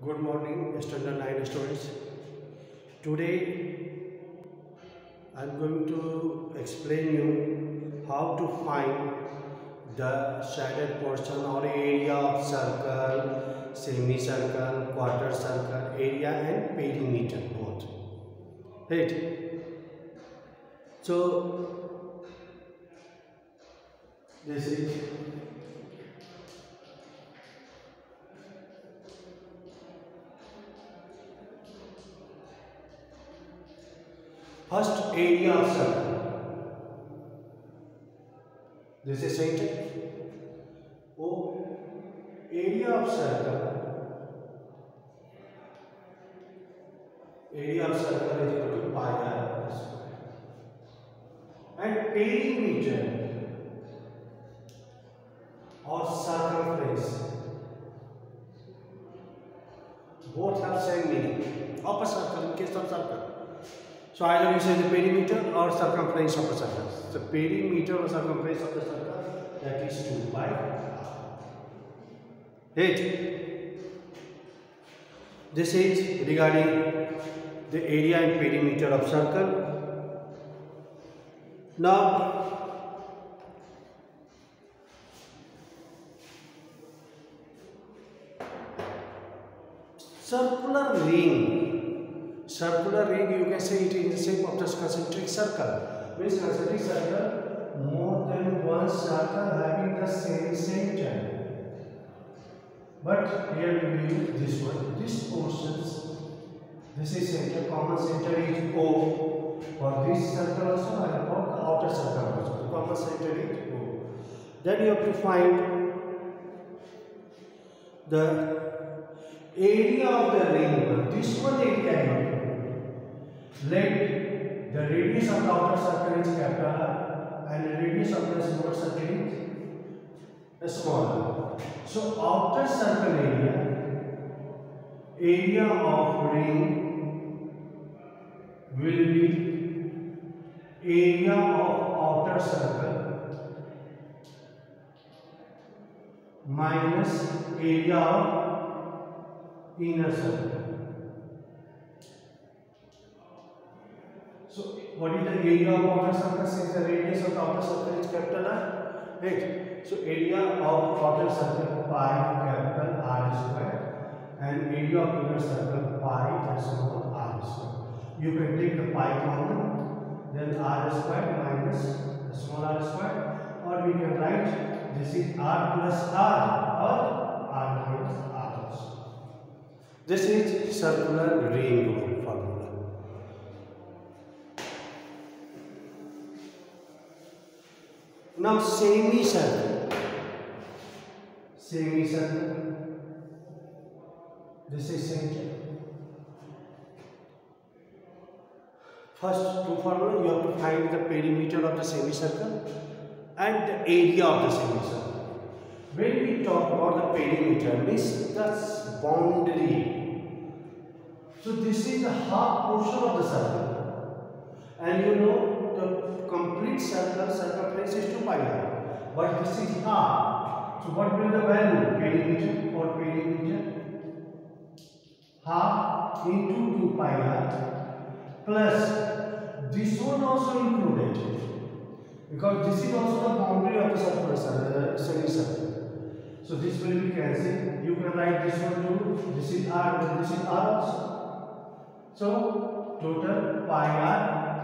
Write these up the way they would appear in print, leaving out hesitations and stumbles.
Good morning, Standard 9 students. Today I am going to explain you how to find the shaded portion or area of circle, semicircle, quarter circle, area and perimeter both. Right. So this is first area of circle. This is center. O area of circle. Area of circle is equal to pi r square. And perimeter or circumference both have same meaning of a circle in case of circle. So either you say the perimeter or circumference of a circle. The perimeter or circumference of the circle, that is 2 pi r. 8. This is regarding the area and perimeter of circle. Now circular ring, you can say it in the shape of the concentric circle. Means concentric circle, more than one circle having the same center. But here we will use this one. This portions, this is center, common center is O. For this circle also and for the outer circle also. The common center is O. Then you have to find the area of the ring. This one area. Let the radius of the outer circle is capital R and the radius of the small circle is small r. So outer circle area of ring will be area of outer circle minus area of inner circle. So what is the area of outer circle? Since the radius of the outer circle is capital R, right? So area of outer circle pi capital R square and area of inner circle pi small r square. You can take the pi common, then r square minus the small r square, or we can write this is r plus r or r minus r square. This is circular ring formula. Now semicircle. This is center. First two formula, you have to find the perimeter of the semicircle and the area of the semicircle. When we talk about the perimeter, means that's boundary. So this is the half portion of the circle, and you know the complete circle circumference is 2 pi r, but this is half. So what will the value? Perimeter or perimeter half into 2 pi r plus this one also included, because this is also the boundary of the semicircle. So this will be cancelled. You can write this one too. This is r and this is r also. So total pi r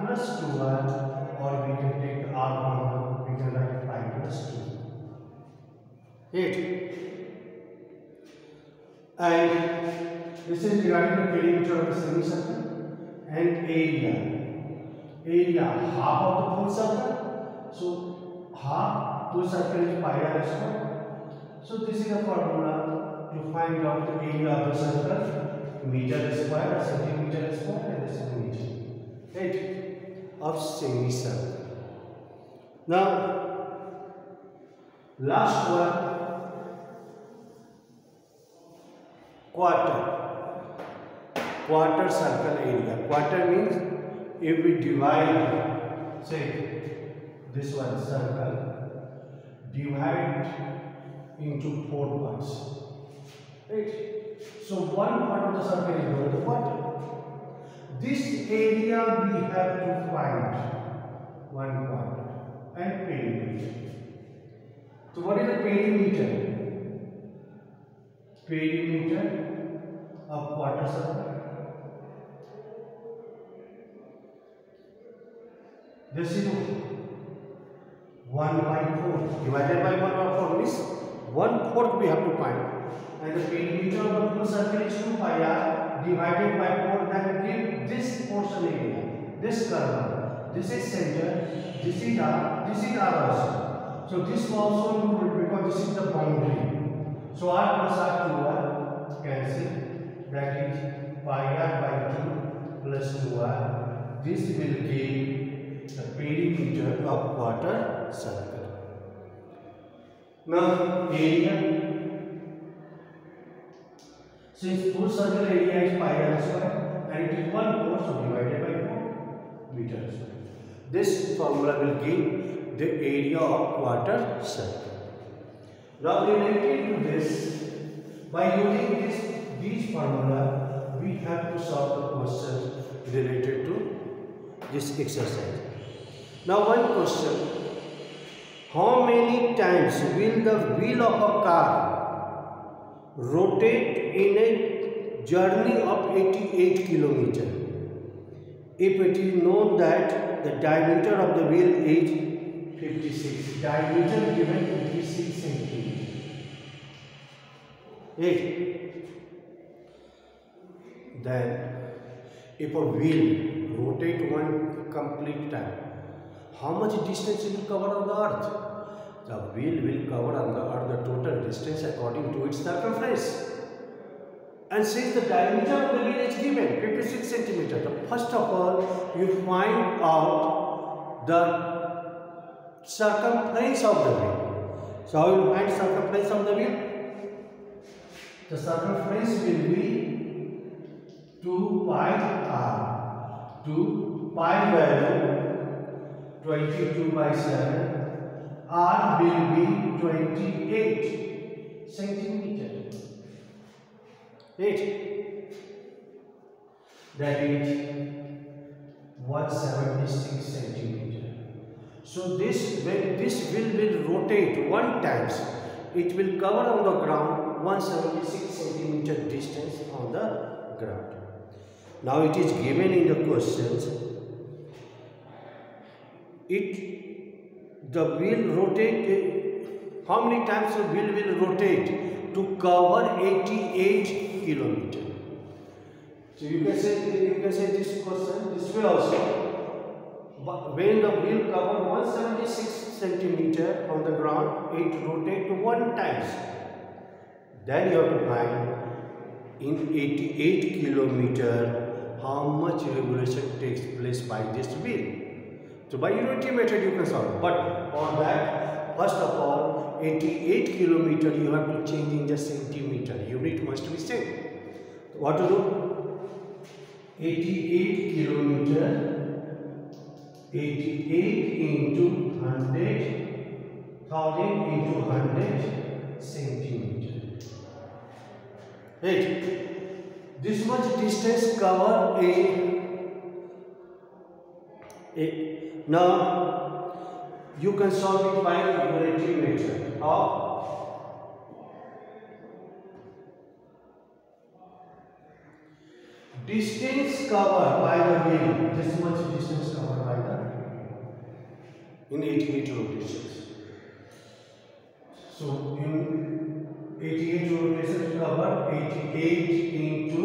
plus 2r, or we can take the r common, we can write pi plus 2. 8. And this is regarding the perimeter of the semicircle and area. Area half of the full circle. So half full circle is pi r square. So this is the formula to find out the area of the circle. Meter square or centimeter square, and this is meter. Right? Of semicircle. Now, last one, quarter circle area. Quarter means if we divide, say this one circle, divide into 4 parts. Right? So one part of the circle is known as the quarter. This area we have to find 1 quarter and perimeter. So what is the perimeter? Perimeter of quarter circle. This is 1/4 divided by 1/4 means 1/4 we have to find, and the perimeter of the full circle is 2 pi r divided by 4. Then give this portion area, this curve. This is center, this is r also. So this also included because this is the boundary. So r plus r 2r cancel. That is pi r by 2 plus 2r. This will give the perimeter of quarter circle. Now area, since full circle area is pi r square and it is 1/4, so divided by 4 meters. This formula will give the area of quarter circle. Now related to this, by using these formula, we have to solve the question related to this exercise. Now one question: how many times will the wheel of a car rotate in a journey of 88 km if it is known that the diameter of the wheel is 56? Diameter given 56 centimeters. Then if a wheel rotate one complete time, how much distance it will cover on the earth? The wheel will cover on the earth the total distance according to its circumference. And since the diameter of the wheel is given 56 centimeters, first of all you find out the circumference of the wheel. So how will you find circumference of the wheel? The circumference will be 2 pi r. 2 pi value 22/7. R will be 28 centimeters. That is 176 centimeters. So this wheel will rotate 1 times. It will cover on the ground 176 centimeter distance on the ground. Now it is given in the questions. The wheel rotate. How many times the wheel will rotate to cover 88 km? So you can say this question this way also. But when the wheel cover 176 centimeter on the ground, it rotate 1 times. Then you have to find in 88 km how much revolution takes place by this wheel. So by unity method you can solve. But for that, first of all, 88 km you have to change in the centimeter. Unit must be same. So what to do? 88 km, 88 into 100, 1000 into 100 centimeter. Right. This much distance cover now you can solve it by unity method. How? Distance covered by the wheel. This much distance covered by the wheel in 88 rotations. So in 88 rotations cover 88 into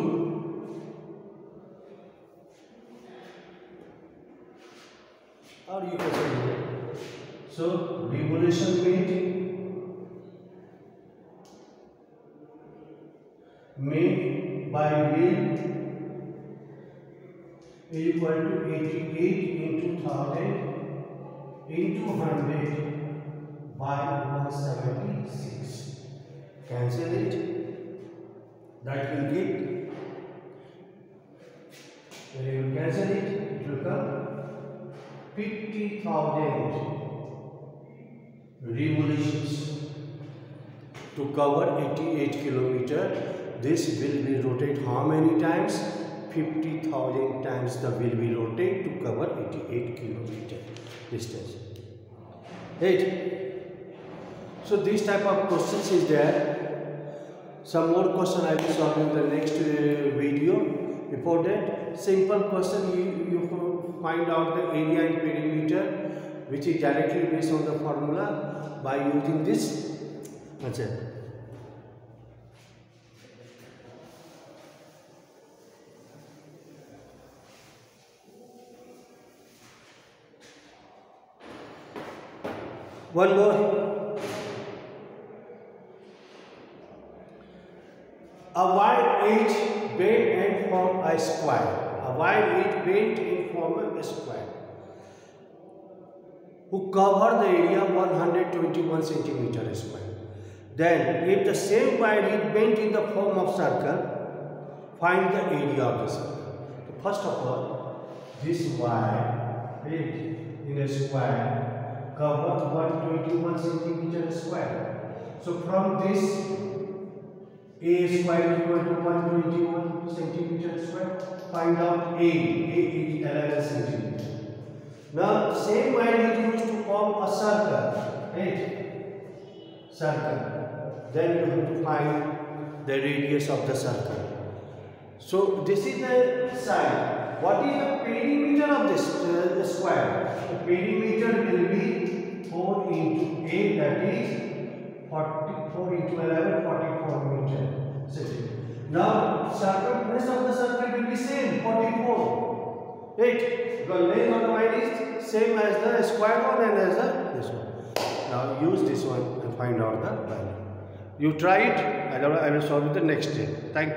or you can say so revolution made by wheel is equal to 88 into 1000 into 100 by 176. Cancel it. That will give. When you cancel it, it will come 50,000 revolutions to cover 88 km. this wheel will rotate how many times? 50,000 times the wheel will rotate to cover 88 kilometer distance. Right? So this type of questions is there. Some more question I will solve in the next video. Before that, simple question, you find out the area and perimeter, which is directly based on the formula by using this. That's it. One more. A wide edge bent and form a square. A wide edge bent and form a square. Who cover the area 121 centimeter square. Then, if the same wide edge bent in the form of circle, find the area of the circle. So first of all, this wide edge in a square cover 121 centimeter square. So from this, a square is equal to 121 centimeter square. Find out A is 11 centimeter. Now, same wide is used to form a circle, right? Circle. Then you have to find the radius of the circle. So, this is the side. What is the perimeter of this square? The perimeter will be 4 into 8, that is 4 into 11, 44 meter. Now, circumference of the circle will be same, 44. Right? The length of the wide is same as the square one and as this one. Now, use this one and find out the value. You try it, I will solve it the next day. Thank you.